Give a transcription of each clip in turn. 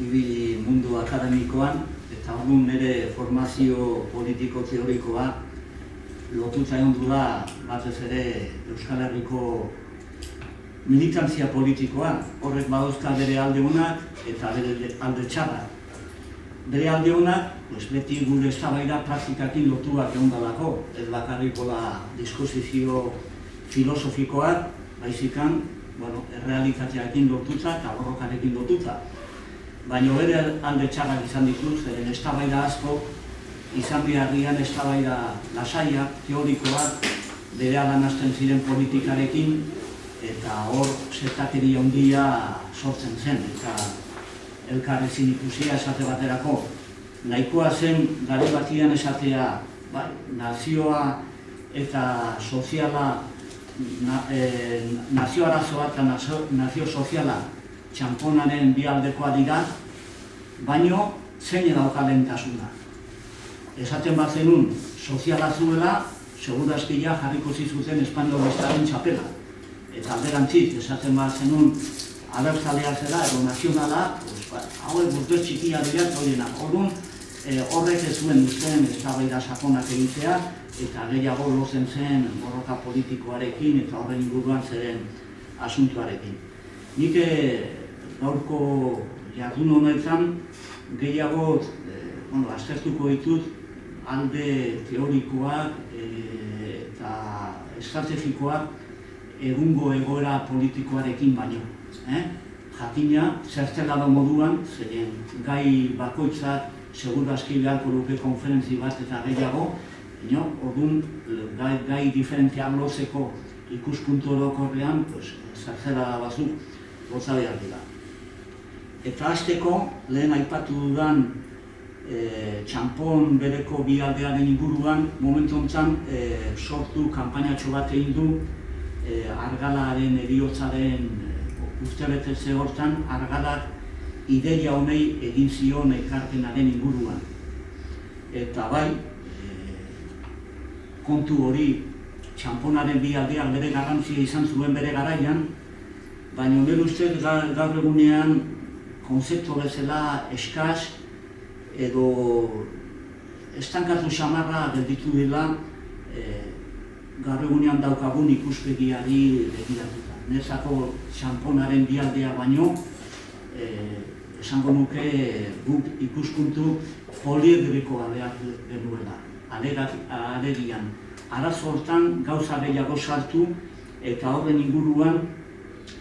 ibili mundu akademikoan, eta orduan nire formazio politiko-teorikoa lotuta egon dula batez ere Euskal Herriko militantzia politikoa. Horrek badauzka bere alde onak eta bere alde txarrak. Bere alde honak, beti gure eztabaida praktikakin lotuak egon dalako, ez bakarriko da diskusizio filosofikoak, baizikan, errealitatearekin lotuta eta borrokarekin lotuta. Baina bere alde txarrak izan dituz, zeren eztabaida asko, izan beharrian eztabaida lasaia, teorikoak, bere alan hasten ziren politikarekin, eta hor zertakeria handia sortzen zen, eta elkarrezin ikusia esate baterako. Nahikoa zen gare batian esatea, nazioa eta soziala, nazio arazoa eta nazio soziala txanponaren bi aldekoa dira, baino zein dauka lehentasuna. Esaten bat zenun, soziala zuela, segurazkia jarriko zizuten espainolistaren txapela. Eta alderantziz, esaten bat zenun, abertzalea zela, edo nazionala, hauek burtez txikia dira, orduan horrek ez zuen duzten eztabaida sakonak egitea, eta gehiago lotzen zen borroka politikoarekin eta horren inguruan zeren asuntuarekin. Nik gaurko jardun honetan gehiago aztertuko ditut alde teorikoak eta estrategikoak egungo egoera politikoarekin baino. Jakina, zertzela da moduan, zeren gai bakoitzak segurazki beharko luke konferentzi bat eta gehiago, orduan gai diferenteak lozeko ikuspuntu orokorrean, zertzela batzuk gotza behar dira. Eta hasteko, lehen aipatu dudan txanpon bereko bi aldearen inguruan, momentu honetan sortu kanpainatxo bat egin du Argalaren heriotzaren urtebetetze hortan, Argalak ideia honei egin zion ekarpenaren inguruan. Eta bai, kontu hori txanponaren bi aldeak bere garrantzia izan zuen bere garaian, baina nire ustez gaur egunean konzeptu bezala eskaz edo estankatu xamarra gelditu dela gaur egunean daukagun ikuspegiari begiratuta. Nezako txanponaren bi aldea baino, esango nuke guk ikuspuntu poliedrikoa behar genuela. Alegian, arazo hortan gauza gehiago sartu eta horren inguruan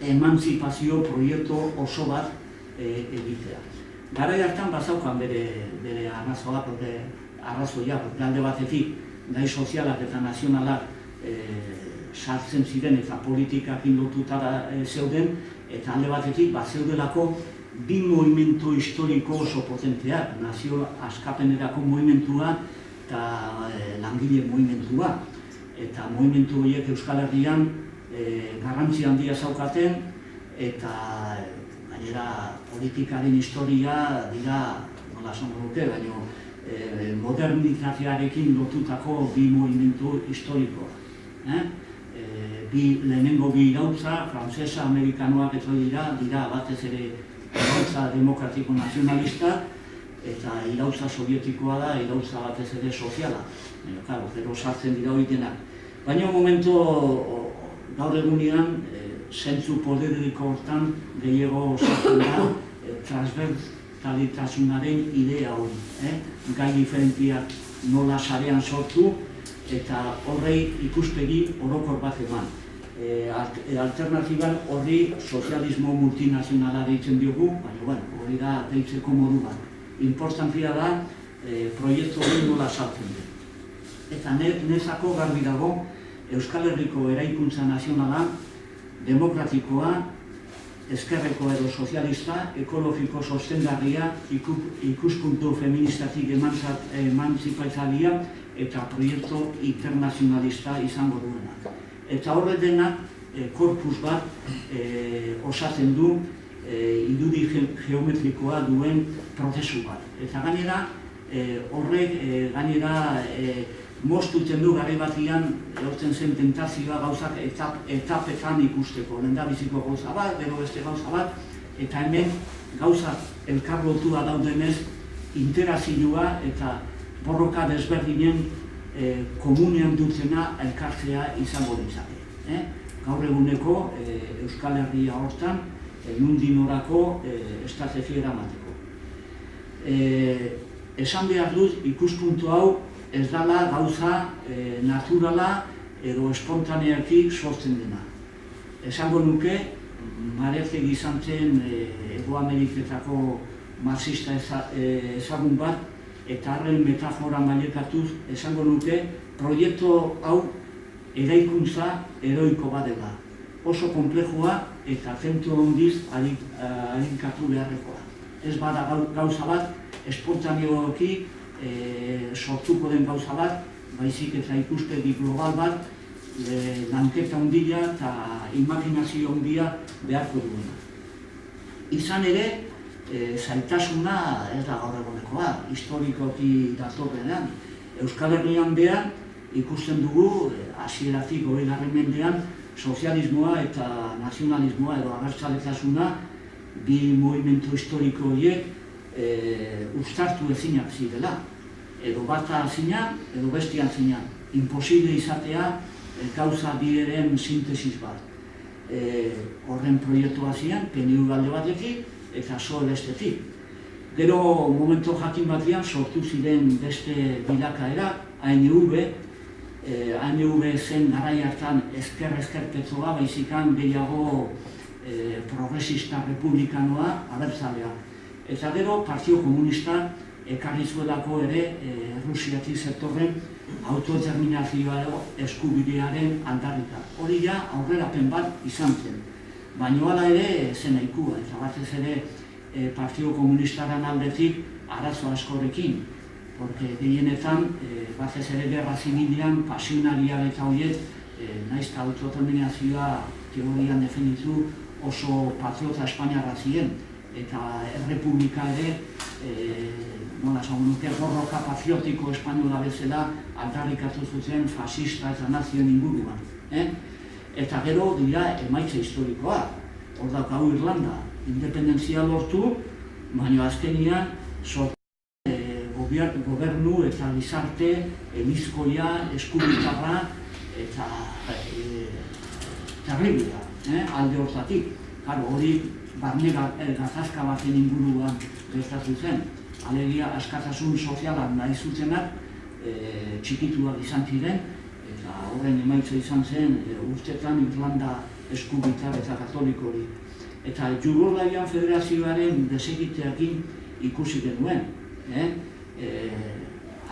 emantzipazio proiektu oso bat egitea. Garai hartan bazaukan bere arazoa, arrazoia, alde batetik gai sozialak eta nazionalak sartzen ziren eta politikakin lotutara zeuden, eta alde batetik zeudelako bi movimentu historiko oso potenteak, nazio askapenerako movimentua eta langile movimentua. Eta movimentu horiek Euskal Herrian garrantzi handia zaukaten, eta gainera politikaren historia dira, nola esango nuke, baina modernitatearekin lotutako bi movimentu historikoa. Lehenengo bi irautza, frantsesa, amerikanoak eto dira batez ere irautza demokratiko nazionalista, eta irautza sovietikoa da, irautza batez ere soziala. Gero sartzen dira horienak. Baina momentu gaur egunean, zentzu poliedriko hortan gehiago sartzen da transbertalitasunaren idea hori. Gai diferentiak nola sarean sortu, eta horrei ikuspegi orokor bat eman. Alternatiban horri sozialismo multinazionala deitzen diogu, baina hori da deitzeko modu bat. Importantzia da proiektu hori nola sartzen den. Eta nezako garbi dago Euskal Herriko eraikuntza nazionala demokratikoa, ezkerreko edo sozialista, ekologiko sostengarria, ikuspuntu feministatik emantzipatzailea eta proiektu internazionalista izango duena. Eta horre denak korpus bat osatzen du irudi geometrikoa duen prozesu bat. Eta gainera, horrek gainera moztutzen du gare batian hortzen zen tentazioa gauzak etapetan ikusteko. Lehendabiziko gauza bat, gero beste gauza bat, eta hemen gauza elkarlotua daudenez, interazioa eta borroka desberdinen komunean dutzena elkartzea izango ditzake. Gaur eguneko Euskal Herria hortan, nundik norako estrategia eramateko. Esan behar dut ikuspuntu hau ez dela gauza naturala edo espontaneaki sortzen dena. Esango nuke, Marezek izan zen Hego Ameriketako marxista ezagun bat, eta harren metafora mailekatuz esango nuke proiektu hau eraikuntza heroiko bat dela. Oso konplexua eta zentzu handiz arinkatu beharrekoa. Ez bada gauza bat, espontaneoki sortuko den gauza bat, baizik eta ikuspegi global bat, lanketa handia eta imaginazio handia beharko duena. Izan ere, zailtasuna ez da gaur egunekoa, historikoki datorrenean. Euskal Herrian behar ikusten dugu, hasieratik 20. mendean, sozialismoa eta nazionalismoa edo abertzaletasuna bi movimentu historiko horiek uztartu ezinak zirela. Edo bata zinan, edo bestian zinan. Imposible izatea gauza biren sintesis bat. Horren proiektua zian, PNU alde batetik eta SOE bestetik. Gero momentu jakin batean sortu ziren beste bilakaera, ANV zen garai hartan ezker-ezkerpetzoa, baizikan gehiago progresista republikanoa abertzalea. Eta gero Partio Komunista ekarri zuelako ere Rusiatik zetorren autodeterminazioa eskubidearen aldarrika. Hori ja aurrerapen bat izan zen. Baina hala ere zen nahikoa, eta batez ere Partio Komunistaren aldetik arazo askorekin. Porque gehienetan, batez ere gerra zibilian, pasionariak eta horiek, nahiz eta autodeterminazioa teorian definitu oso patriota espainiarra ziren. Eta errepublika ere, nola esan nuke, borroka patriotiko espainola bezala aldarrikatu zuten fascista eta nazioen inguruan. Eta gero dira emaitza historikoa. Hor daukagu Irlanda, independentzia lortu, baina azkenian gobernu eta gizarte elizkoia, eskubitarra eta terriblea, alde hortatik. Hori barne gatazka baten inguruan gertatu zen. Alegia, askatasun sozialan nahi zutenak txikituak izan ziren, eta horren emaitza izan zen urtetan Irlanda eskubitar eta katolikori. Eta Jugoslavian Federazioaren desegiteakin ikusi genuen.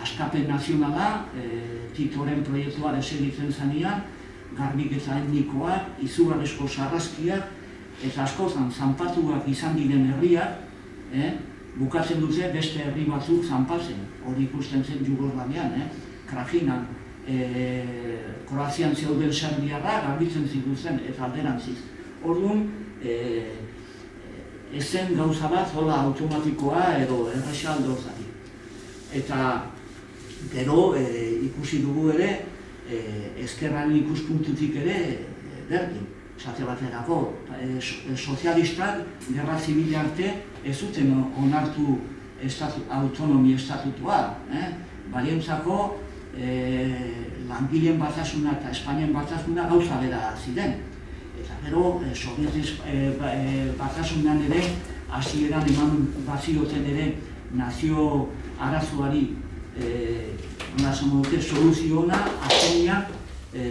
Askapen nazionala, Titoren proiektua desegitzen zanean, garbiketa etnikoak, izugarrizko sarraskiak, eta askozan zanpatuak izan diren herriak, bukatzen dute beste herri batzuk zanpatzen. Hori ikusten zen Jugoslavian, Krajinan, Kroazian zeuden serbiarra garbitzen zituzen eta alderantziz. Orduan, ezen gauza bat zola automatikoa edo erresa alde horzatik. Eta gero ikusi dugu ere, ezkerraren ikuspuntutik ere berdin. Esate baterako, sozialistak gerra zibile arte ez zuten onartu autonomia estatutua. Barientzako langileen batasuna eta Espainien batasuna gauza bera ziren. Eta gero, Sovietis batasunan ere, hasieran eman bazioten ere nazio arazoari soluziona, azkenean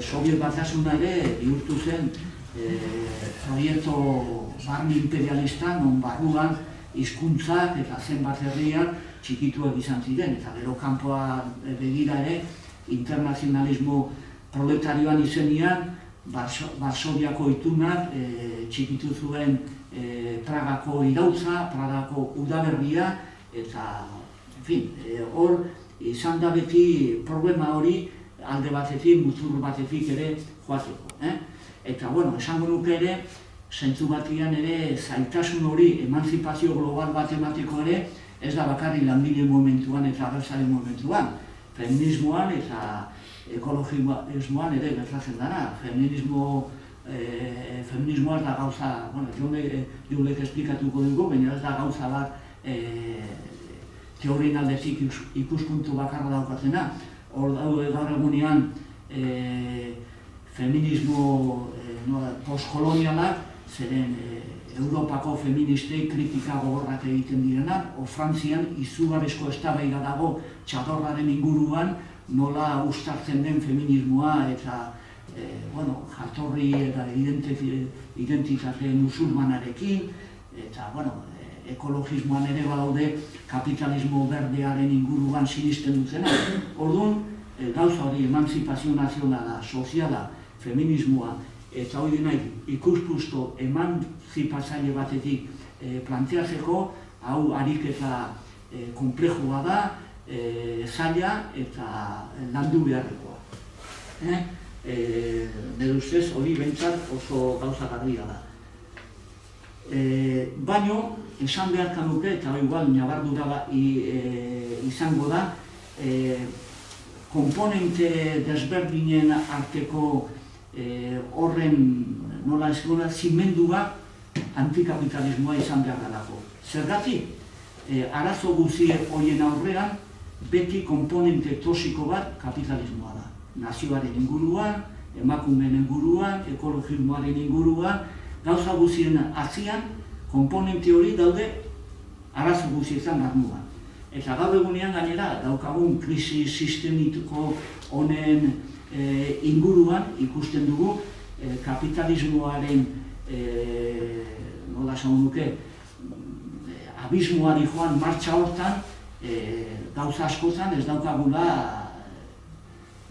Soviet batasuna ere bihurtu zen proiektu barne imperialista, non barruan hizkuntzak eta zenbat herriak txikituak izan ziren. Eta gero kanpoa begira ere, internazionalismo proletarioan izenean, Varsoviako itunak txikitu zuen Pragako irautza, Pragako udaberria, eta, hor izan da beti problema hori alde batetik, mutur batetik ere joateko. Eta, esango nuke ere, zentzu batian ere zailtasun hori emanzipazio global bat emateko ere, ez da bakarri langile momentuan eta abertzale momentuan. Feminismoan eta ekologismoan ere gertatzen dara. Feminismo feminismoa ez da gauza, Jolek esplikatuko dugu, baina ez da gauza bat teorien aldetik ikuspuntu bakarra daukatena. Hor daude gaur egunean feminismo postkolonialak, zeren Europako feministei kritika gogorrak egiten direnak, o Frantzian izugarrizko eztabaida dago txadorraren inguruan nola uztartzen den feminismoa eta jatorri eta identitate musulmanarekin, eta ekologismoan ere badaude kapitalismo berdearen inguruan sinisten dutena. Orduan, gauza hori emantzipazio nazionala, soziala, feminismoa, eta hori nahi ikuspuntu emantzipatzaile batetik planteatzeko, hau ariketa konplexua da, zaila eta landu beharrekoa. Nire ustez hori behintzat oso gauza garbia da. Baina, esan beharka nuke, eta igual nabardura izango da, komponente desberdinen arteko horren nola eskola zimendua antikapitalismoa izan behar dalako. Zergatik, arazo guzie horien aurrean beti komponente tosiko bat kapitalismoa da. Nazioaren inguruan, emakumeen inguruan, ekologismoaren inguruan, gauza guzien atzian, komponente hori daude arazo guzietan barnuan. Eta gaur egunean gainera daukagun krisi sistemiko honen inguruan ikusten dugu kapitalismoaren nola esan nuke abismoari joan martxa hortan gauza askotan ez daukagula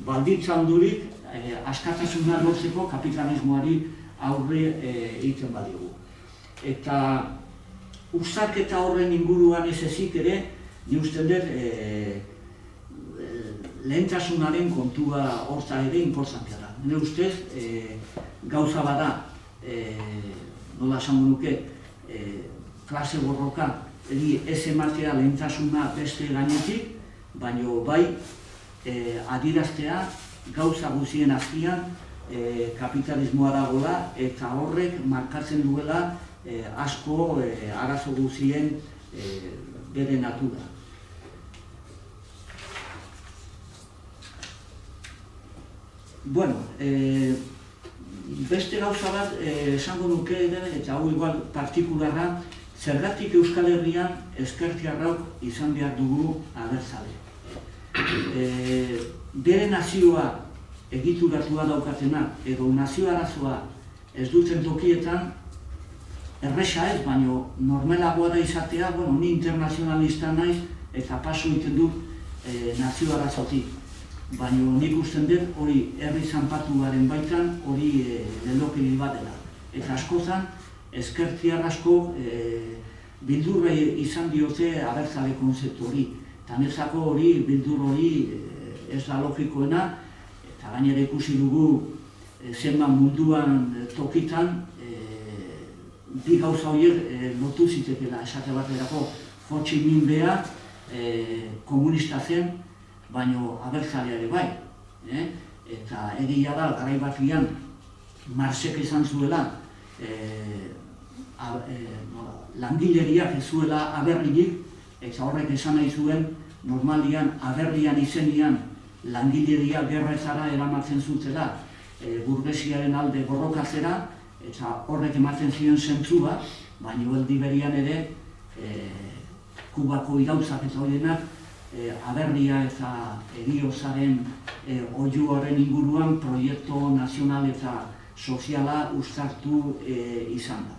baldintza handurik askatasuna lortzeko kapitalismoari aurre egiten badigu. Eta uztarketa horren inguruan ez ezik ere, ni uste dut lehentasunaren kontua horta ere importantea da. Nire ustez, gauza bada, nola esango nuke, klase borroka ez ematea lehentasuna beste gainetik, baina bai adieraztea gauza guzien azpian kapitalismoa dagoela eta horrek markatzen duela asko arazo guzien bere natura. Bueno, beste gauza bat esango nuke eta hau igual partikularra, zergatik Euskal Herrian ezkertiarrauk izan behar dugu abertzale. Bere nazioa egituratua daukatenak edo nazio arazoa ez duten tokietan erresa ez, baina normalagoa da izatea, ni internazionalista naiz eta paso egiten dut nazio arazotik. Baina nik usten dut hori herri zanpatuaren baitan hori lelokegi bat dela. Eta askozan, ezkertiar asko bildurra izan diote abertzale konzeptu hori. Eta nezako hori, bildur hori ez da logikoena, eta gainera ikusi dugu zenbat munduan tokitan bi gauza horiek lotu zitekela, esate baterako Ho Chi Minh Bea komunista zen, baina abertzalea ere bai. Eta egia da, garai batian Marxek izan zuela langileriak ez zuela aberririk, eta horrek esan nahi zuen normalian aberrian izenian langileria gerretara eramatzen zutela burgesiaren alde borrokatzera, eta horrek ematen zion zentzua, baina heldi berian ere Kubako irauzak eta horienak aberria eta heriozaren oihuaren inguruan proiektu nazional eta soziala uztartu izan da.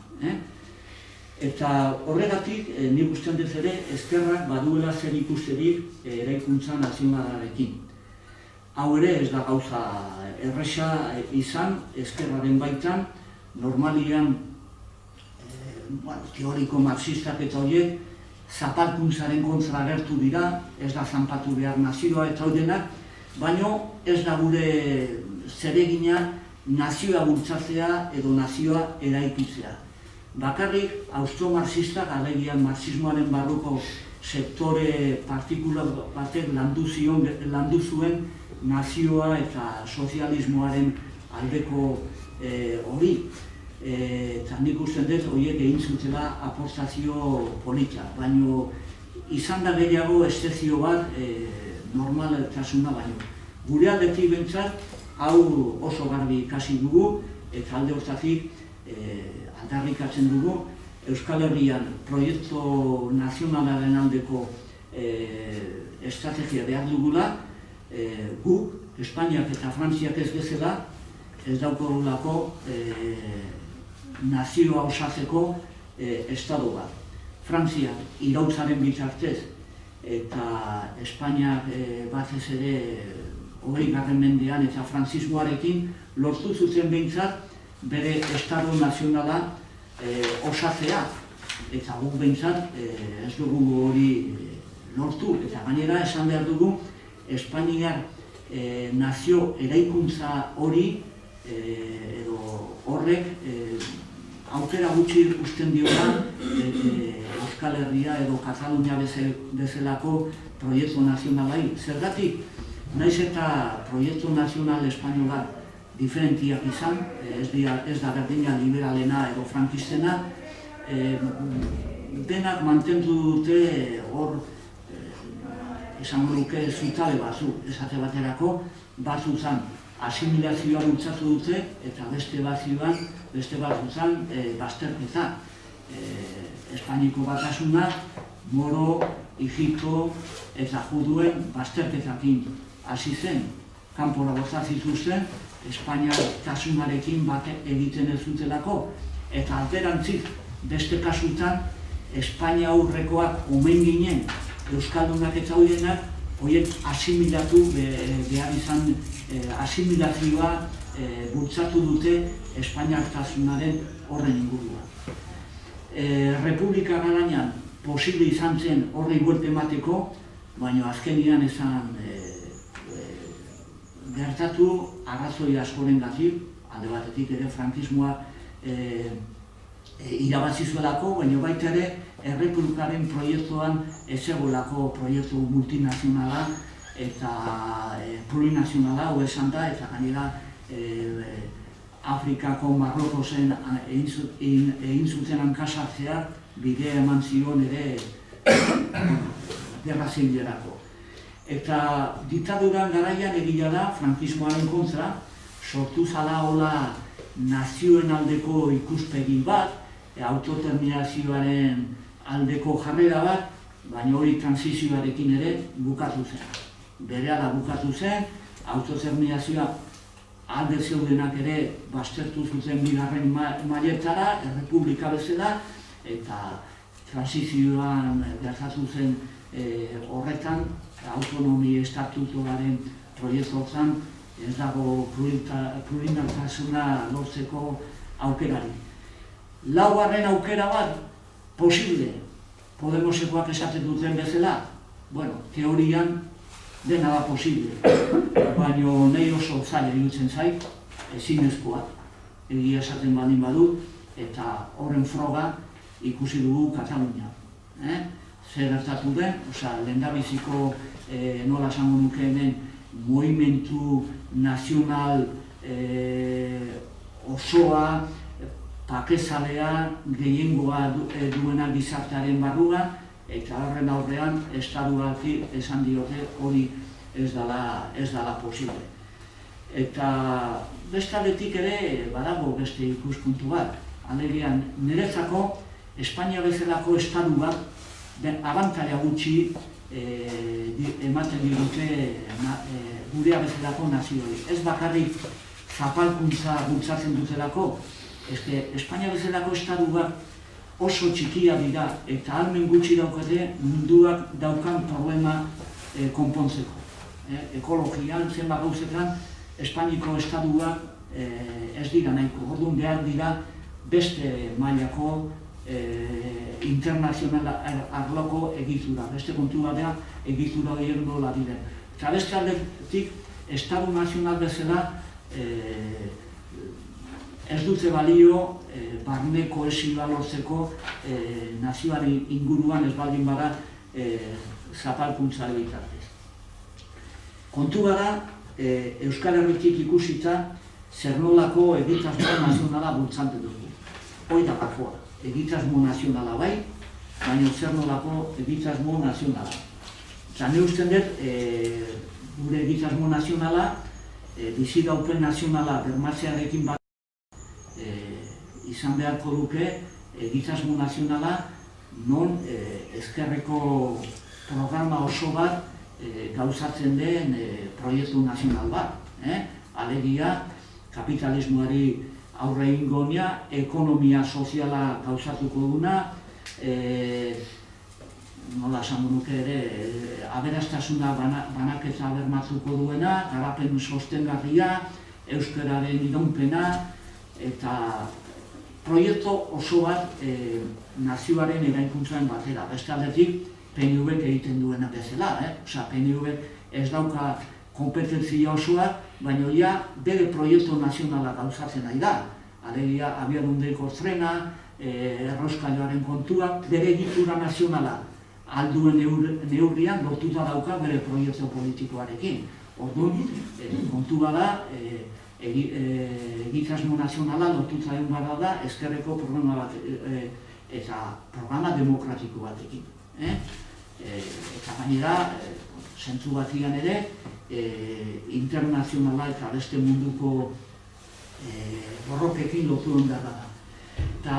Eta horregatik, nik ustean dut ere, ezkerrak baduela zer ikusterik eraikuntza nazionalarekin. Hau ere ez da gauza erresa izan, ezkerraren baitan, normalian teoriko marxistak eta horiek zapalkuntzaren kontra agertu dira, ez da zanpatu behar nazioa eta horienak, baina ez da gure zeregina nazioa bultzatzea edo nazioa eraikitzea. Bakarrik, austro-marxistak, alegian marxismoaren barruko sektore partikular batek landu zuen nazioa eta sozialismoaren aldeko hori. Eta nik usten dut horiek egin zutela aportazio polita, baina izan da gehiago estezio bat normaltasuna baino. Gure aldetik bentsat, hau oso garbi ikasi dugu, eta alde hortatik aldarrikatzen dugu, Euskal Herrian proiektu nazionalaren aldeko estrategia behar dugula, guk, Espainiak eta Frantziak ez bezala, ez daukagulako nazioa osatzeko estado bat. Frantziak irautzaren bitartez eta Espainiak batez ere 20. mendean eta frantzismoarekin lortu zuten behintzat bere estado nazionala osatzea. Eta guk behintzat ez dugu hori lortu. Eta gainera esan behar dugu Espainiar nazio eraikuntza hori edo horrek aukera gutxi usten diola Euskal Herria edo Katalunia bezalako proiektu nazionalai. Zergatik, naiz eta proiektu nazional espainola diferentiak izan, ez da berdina liberalena edo frankistena, denak mantendu dute hor, esango duke zutabe batzu, esate baterako, batzu zan asimilazioa bultzatu dute eta beste batzu zan bazterketa. Espainiko batasuna, Moro, Egipto eta Juduen bazterketakin hasi zen. Kanpora bota zituzten, Espainiar tasunarekin bat egiten ez zutelako, eta alderantzik beste kasutan Espainia aurrekoak omen ginen Euskaldunak eta horienak horiek asimilatu behar izan asimilazioa bultzatu dute Espainiar tasunaren horren inguruan. Republika garaian posible izan zen horri buelta emateko, baina azkenian esan gertatu arrazoi askorengatik, alde batetik ere frankismoa irabazi zuelako, baina baita ere Errepublikaren proiektuan ez zegoelako proiektu multinazionala eta plurinazionala hau esan da, eta gainera Afrikako Marrokozen egin zuten hankasartzea bidea eman zion ere gerra zibilerako. Eta diktaduran garaian egia da, frankismoaren kontra, sortu zala hola nazioen aldeko ikuspegi bat, autodeterminazioaren aldeko jarrera bat, baina hori transizioarekin ere bukatu zen. Berehala bukatu zen, autodeterminazioa alde zeudenak ere baztertu zuten bigarren mailetara, errepublika bezala, eta transizioan gertatu zen horretan, autonomi estatutuaren proiektuan ez dago plurinaltasuna lortzeko aukerari. Laugarren aukera bat, posible, Podemosekoak esaten duten bezala, bueno, teorian dena da posible, baina nahi oso zaila iruditzen zait, ezinezkoa, egia esaten baldin badu, eta horren froga ikusi dugu Katalunia. Zer gertatu den, lehendabiziko nola esango nuke hemen, mugimendu nazional osoa, pakezalea, gehiengoa duena gizartearen barruan, eta horren aurrean estatuak esan diote hori ez dela posible. Eta bestaldetik ere badago beste ikuspuntu bat. Alegian, niretzako Espainia bezalako estatuak abantaila gutxi ematen digute gurea bezalako nazioei. Ez bakarrik zapalkuntza bultzatzen dutelako, Espainia bezalako estatuak oso txikia dira eta ahalmen gutxi daukate munduak daukan problema konpontzeko. Ekologian, zenbat gauzetan, Espainiko estatuak ez dira nahiko. Orduan behar dira beste mailako internazional arloko egitura. Beste kontu batean egitura gehien nola diren. Eta beste aldetik, estatu nazional bezala ez dute balio barne kohesioa lortzeko nazioaren inguruan ez baldin bada zapalkuntzaren bitartez. Kontu gara, Euskal Herritik ikusita, zer nolako egitasmo nazionala bultzatzen dugu. Hoi da gakoa, egitasmo nazionala bai, baina zer nolako egitasmo nazionala. Eta ne usten dut, gure egitasmo nazionala, biziraupen nazionala bermatzearekin bat izan beharko duke egitasmo nazionala non ezkerreko programa oso bat gauzatzen den proiektu nazional bat. Alegia, kapitalismoari aurre egingo dena, ekonomia soziala gauzatuko duna, nola esango nuke ere, aberastasuna banaketa bermatuko duena, garapen sostengarria, euskararen iraunpena, eta proiektu oso bat nazioaren eraikuntzaren batera. Beste aldetik, PNV-ek egiten duena bezala. PNV-ek ez dauka kompetentzia osoa, baina ja bere proiektu nazionala gauzatzen nahi da. Alegia, abiadundeko trena, erroskailuaren kontua, bere egitura nazionala alduen neurrian lotuta dauka bere proiektu politikoarekin. Orduan, kontua da, egitasmo nazionala lotuta egun bada da ezkerreko programa bat eta programa demokratiko batekin. Eta gainera, zentzu batian ere, internazionala eta beste munduko borrokekin lotu behar da. Eta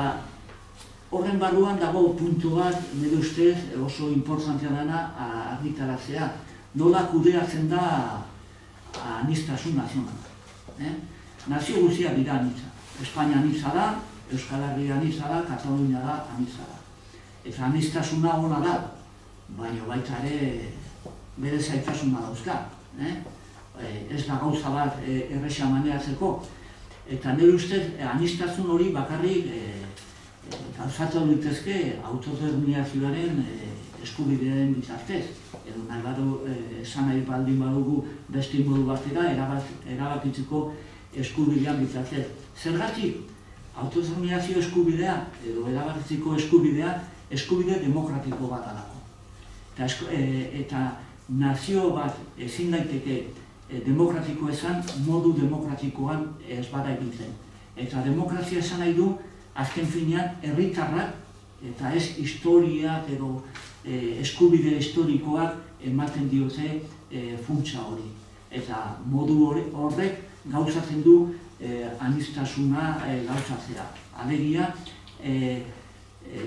horren barruan dago puntu bat, nire ustez, oso importantea dena argitaratzea. Nola kudeatzen da aniztasun nazionala. Nazio guztiak dira anitza. Espainia anitza da, Euskal Herria anitza da, Katalunia da anitza da. Eta aniztasuna ona da, baina baita ere bere zaitasuna dauzka. Ez da gauza bat erresa maneatzeko. Eta nire ustez, aniztasun hori bakarrik gauzatu ditezke autodeterminazioaren eskubidearen bitartez. Edo nahi badu, esan nahi baldin badugu beste modu batera, erabakitzeko eskubidean bitartez. Zergatik, autodeterminazio eskubidea edo erabakitzeko eskubidea eskubide demokratiko bat alako. Eta nazio bat ezin daiteke demokratiko esan, modu demokratikoan ez bada egiten. Eta demokrazia esan nahi du, azken finean, herritarrak eta ez historiak edo eskubide historikoak ematen diote funtsa hori. Eta modu horrek gauzatzen du aniztasuna gauzatzea. Alegia,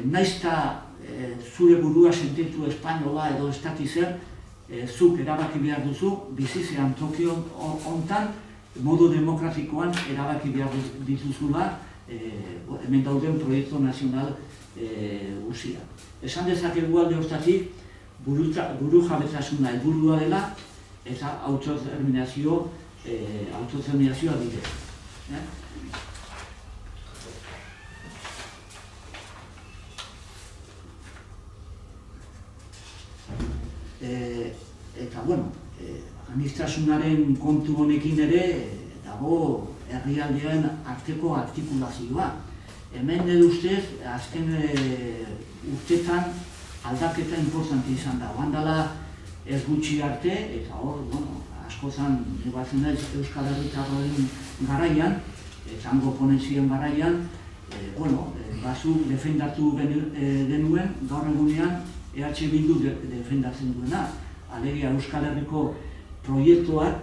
naizta zure burua sentitu espainola edo estati zer, zuk erabaki behar duzu, bizizean Tokio hontan, modu demokratikoan erabaki behar dituzula hemen dauden proiektu nazional guzia. Esan dezakegu alde hortatik, buru jabetasuna helburua dela eta autodeterminazioa bide. Eta, bueno, aniztasunaren kontu honekin ere dago herrialdean arteko artikulazioa. Hemen nire ustez, azken urtetan aldaketa importante izan da. Handala ez gutxi arte, eta hor, askozan, batzen da Euskal Herritarroen garaian, eta hango ponentzien garaian, batzuk defendatu genuen, gaur egunean EH Bildu defendatzen duena. Alegia Euskal Herriko proiektuak,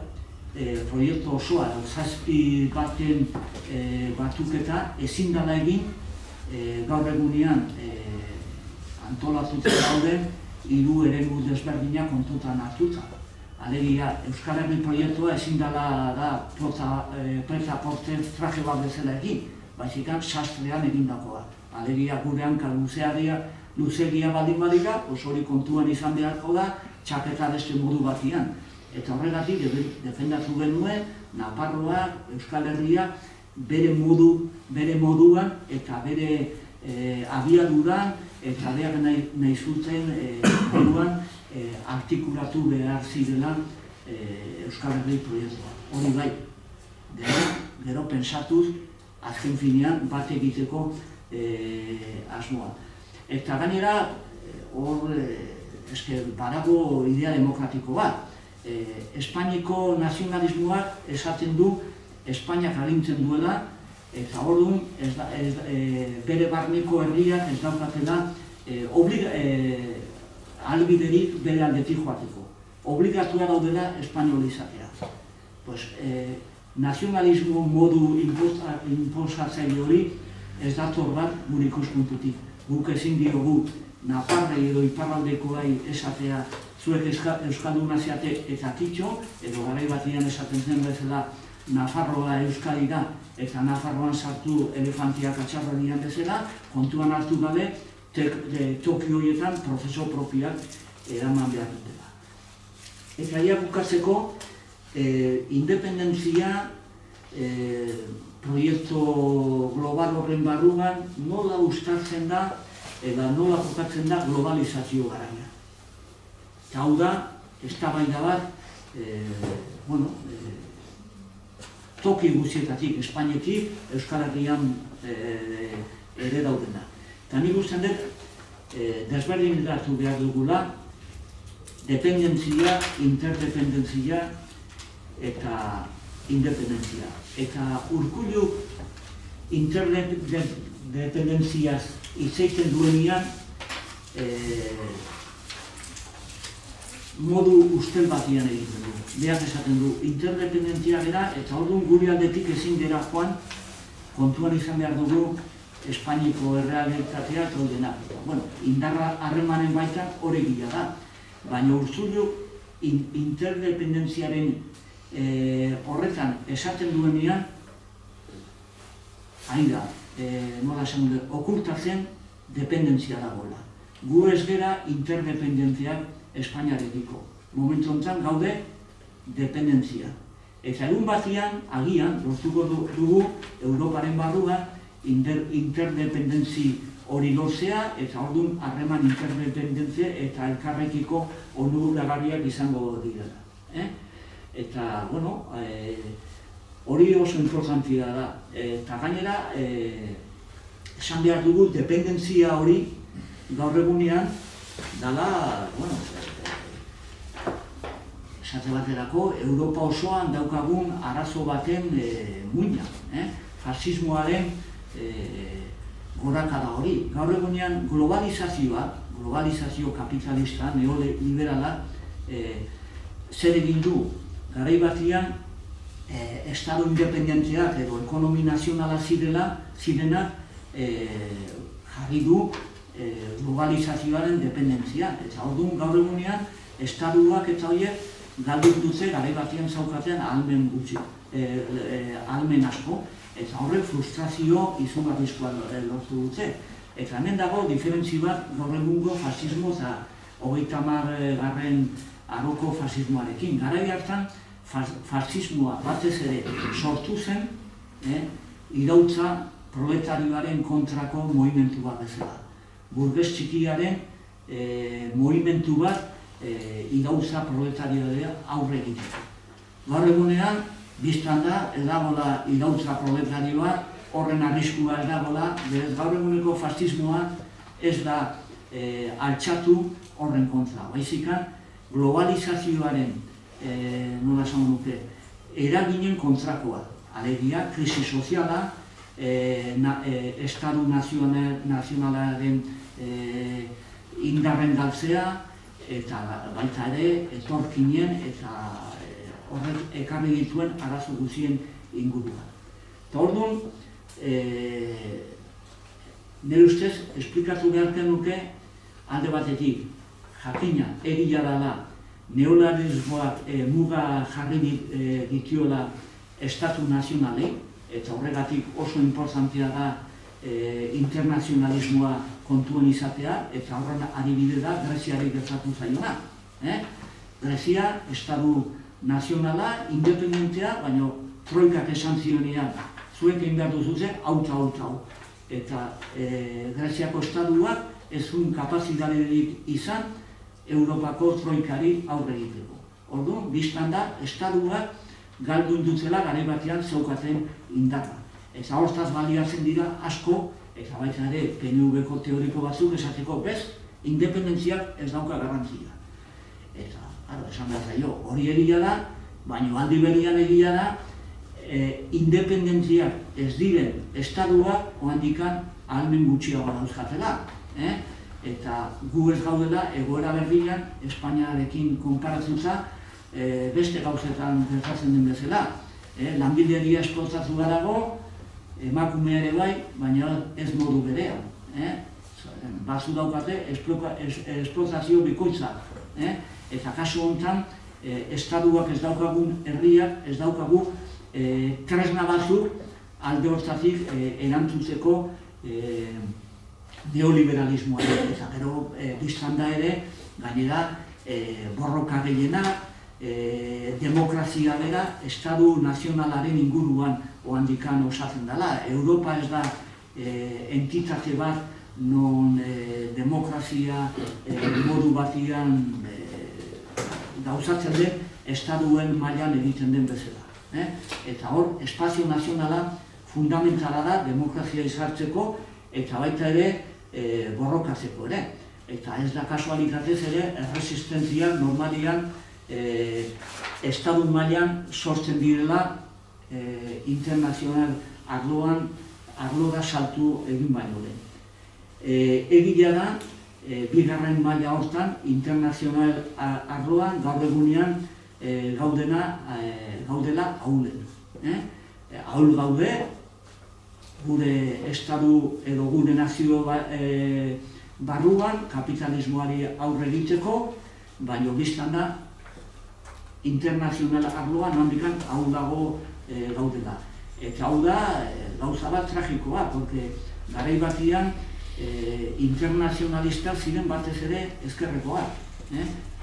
proiektu osoa, zazpi baten batuketa ezin dela egin gaur egunean antolatuta dauden hiru eremu desberdinak kontutan hartuta. Alegia, Euskal Herri proiektua ezin dela da preta-porten traje bat bezala egin, baizik sastrean egindakoa. Alegia, gure hanka luzegia baldin badira, hori kontuan izan beharko da, txapeta beste modu batian. Eta horregatik, defendatu genuen, Nafarroa, Euskal Herria, bere moduan eta bere abiaduran eta behar nahi zuten moduan artikulatu behar zirela Euskal Herri proiektua. Hori bai, gero pensatuz, azken finean bat egiteko asmoa. Eta gainera, hor badago idea demokratiko bat. Espainiko nazionalismoak esaten du Espainiak agintzen duela, eta orduan bere barneko herriak ez daukatela albiderik bere aldetik joateko. Obligatua daudela espainol izatea. Nazionalismo modu inposatzaile hori ez dator bat gure ikuspuntutik. Guk ezin diogu Nafarrei edo iparraldekoai esatea zuek euskalduna zeate eta kitxo, edo garai batian esaten zen bezala Nafarroa Euskadi da eta Nafarroan sartu elefantiak atxarradian bezala, kontuan hartu gabe toki horietan prozeso propioak eraman behar dutela. Eta ia bukatzeko, independentzia proiektu global horren barruan nola uztartzen da eta nola jokatzen da globalizazio garaia. Eta hau da, eztabaida bat, toki guztietatik, Espainetik, Euskal Herrian ere daudena. Eta nik usten dut, desberdinetatu behar dugula, dependentzia, interdependentzia eta independentzia. Eta Urkullu interdependentziaz hitz egiten duenean modu ustel batian egiten du. Berak esaten du, interdependentzia gara eta orduan gure aldetik ezin dira joan kontuan izan behar dugu Espainiko errealitatea eta denak. Indarra harremanen baitan hori da. Baina Urkullu interdependentziaren horretan esaten duenean, hain da, nola esan dut, okultatzen dependentzia dagoela. Gu ez gera interdependentziak Espainiarekiko. Momentu honetan gaude dependentzia. Eta egun batian, agian, lortuko dugu Europaren barruan interdependentzi hori lortzea eta orduan harreman interdependentzia eta elkarrekiko onuragarriak izango direla. Eta, hori oso importantia da. Eta gainera, esan behar dugu, dependentzia hori gaur egunean dala, esate baterako, Europa osoan daukagun arazo baten muina. Fasismoaren gorakada hori. Gaur egunean globalizazio kapitalista, neoliberala, zer egin du? Garai batian, estado independenteak edo ekonomi nazionala zirenak jarri du globalizazioaren dependentzia. Eta orduan gaur egunean, estatuak eta horiek galdut dutze garai batian zaukatean ahalmen gutxi, ahalmen asko. Eta horrek frustrazio izugarrizkoa lortu dute. Eta hemen dago diferentzi bat gaur egungo fasismo eta 30. aroko fasismoarekin. Garai hartan fasismoa batez ere sortu zen iraultza proletarioaren kontrako movimentu bat bezala. Burges txikiaren movimentu bat iraultza proletarioa aurre egiteko. Gaur egunean, biztan da, ez dagoela iraultza proletarioa, horren arriskua ez dagoela, berez gaur eguneko fasismoa ez da altxatu horren kontra. Baizikan, globalizazioaren, nola esan nuke, eraginen kontrakoa. Alegia, krisi soziala, estatu nazionalaren indarren galtzea, eta baita ere, etorkinen eta horrek ekarri dituen arazo guzien inguruan. Eta orduan, nire ustez, esplikatu beharken nuke alde batetik, jakina, egia dela, neoliberalismoak muga jarri ditiola estatu nazionalei, eta horregatik oso importantea da internazionalismoa kontuen izatea, eta horren adibide da Greziari gertatu zaiona. Grezia, estatu nazionala, independentea, baina troikak esan zionean, zuek egin behar duzuze, hau. Eta Greziako estatuak ez zuen kapazitaterik izan Europako troikari aurre egiteko. Orduan, biztan da, estatuak galdun dutela garai batean zeukaten indarra. Eta hortaz baliatzen dira asko, eta baita ere PNV-ko teoriko batzuk esateko, bez, independentziak ez dauka garrantzia. Eta, esan behar zaio, hori egia da, baina aldi berian egia da, independentziak ez diren estaduak oandikan ahalmen gutxiago dauzkatela. Eta gu ez gaudela egoera berdian Espainiarekin konparatutza beste gauzetan gertatzen den bezala. Lanbideria esplotatu garago, emakumea ere bai, baina ez modu berean. Bazu daukate esplotazio bikoitza. Eta kasu honetan, estaduak ez daukagun herriak, ez daukagu tresna batzuk alde hortatik erantzuntzeko neoliberalismoa. Eta gero biztan da ere, gainera, borroka gehienak, demokrazia bera, estadu nazionalaren inguruan ohandikan osatzen dela. Europa ez da entitate bat non demokrazia modu batian gauzatzen den estaduen mailan egiten den bezala. Eta hor, espazio nazionala fundamentala da demokrazia izartzeko eta baita ere borrokatzeko ere. Eta ez da kasualitatez ere erresistentzia normalian estadu mailan sortzen direla internazional arlora saltu egin baino lehen. Egia da, bigarren maila hortan, internazional arloan, gaur egunean gaudela ahulen. Ahul gaude, gure estadu edo gure nazio barruan kapitalismoari aurre egiteko, baina biztan da, internazional arloan handikan hau dago gaudela. Eta hau da gauza bat tragikoa, porque garai batian internazionalistak ziren batez ere ezkerrekoak.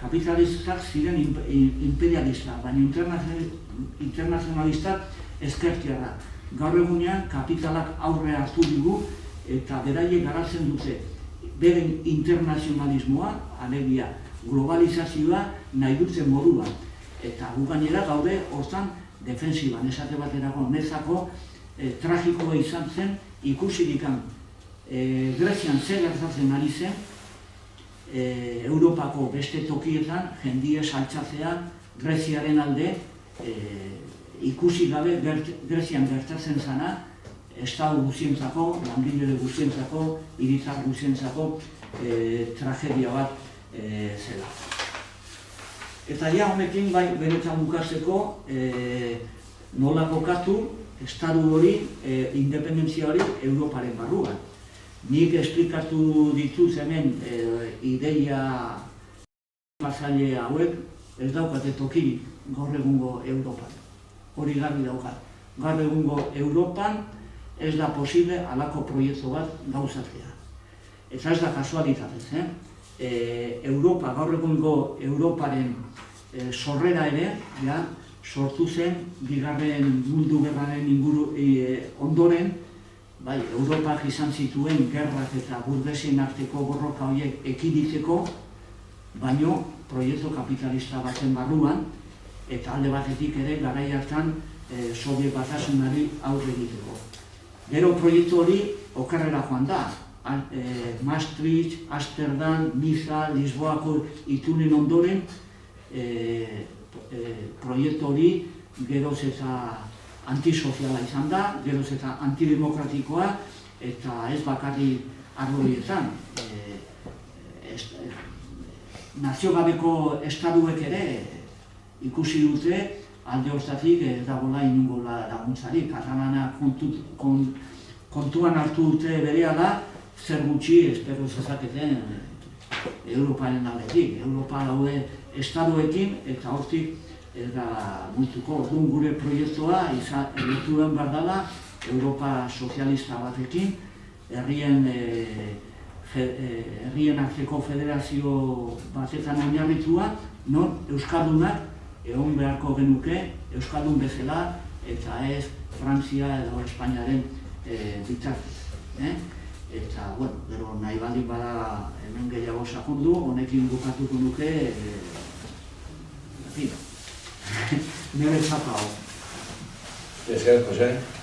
Kapitalistak ziren imperialistak, baina internazionalistak ezkertiarra. Gaur egunean kapitalak aurre hartu digu eta beraiek garatzen dute beren internazionalismoa, alegia globalizazioa nahi dutzen moduan. Eta gu gainera gaude hortan defensiban, esate baterako nezako tragikoa izan zen ikusirikan Grezian zer gertatzen ari zen Europako beste tokietan jendie saltzatzea Greziaren alde ikusi gabe Grezian gertatzen zana estadu guzientzako, langile guzientzako, hiritar guzientzako tragedia bat zela. Eta ja honekin bai benetan bukatzeko nola kokatu estadu hori, independentzia hori Europaren barruan. Nik esplikatu dituz hemen ideia pasaile hauek ez daukate tokirik gaur egungo Europan. Hori garbi daukat. Gaur egungo Europan ez da posible halako proiektu bat gauzatzea. Eta ez da kasualitatez. Europa, gaur egungo Europaren sorrera ere, sortu zen, bigarren mundu gerraren ondoren, Europak izan zituen gerrak eta burgesien arteko borroka horiek ekiditeko, baino proiektu kapitalista baten barruan, eta alde batetik ere garai hartan Sobiet Batasunari aurre egiteko. Gero proiektu hori okerrera joan da. Maastricht, Amsterdam, Niza, Lisboako itunen ondoren proiektu hori geroz eta antisoziala izan da, geroz eta antidemokratikoa eta ez bakarrik arlo horietan. Naziogabeko estaduek ere ikusi dute alde hortatik ez dagoela inongo laguntzarik. Katalanak kontuan hartu dute berehala zer gutxi espero zezaketen Europaren aldetik. Europa daude estaduekin eta hortik ez da multuko. Orduan gure proiektua egituen behar dela Europa sozialista batekin, herrien arteko federazio batetan oinarritua, non euskaldunak egon beharko genuke, euskaldun bezala eta ez Frantzia edo Espainiaren bitartez. Eta, gero nahi baldin bada hemen gehiago sakondu, honekin bukatuko nuke, nire txapa hau. Esker, Jose.